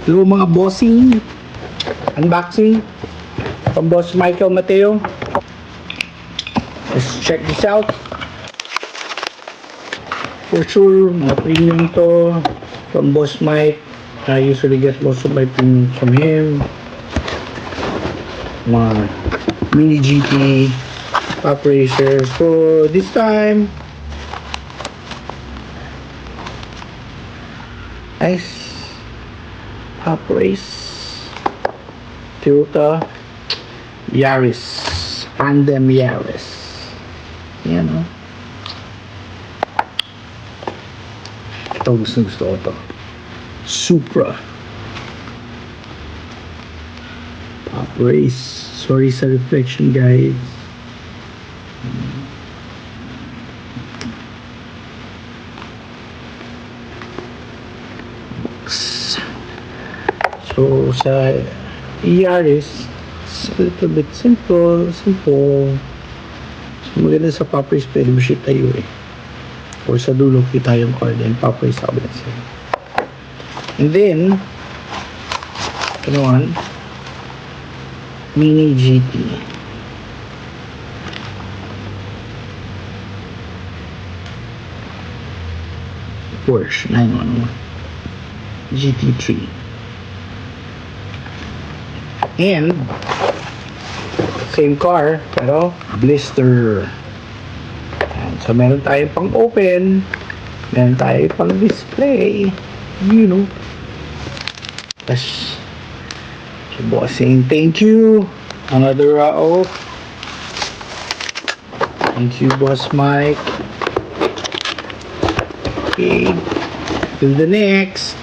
Hello mga bossing. Unboxing from Boss Michael Mateo. Let's check this out. For sure, mga premium to from Boss Mike. I usually get most of my premium from him. Mga mini GT pop racer. So this time, nice pop race Toyota Yaris, Tandem Yaris. Yan o. Ito gusto ko to. Supra pop race. Sorry sa reflection, guys. So sa Yaris, it's a little bit simple. So maganda sa pop race, pwede mo siya tayo eh. Or sa dulo kita yung card and pop race sa kabila siya. And then, ito naman, Mini GT. Porsche 911 GT3. And same car pero blister. And so meron tayo pang open, meron tayo pang display, you know. Tapos si boss saying thank you, another Rao. Thank you, Boss Mike. Okay, till the next.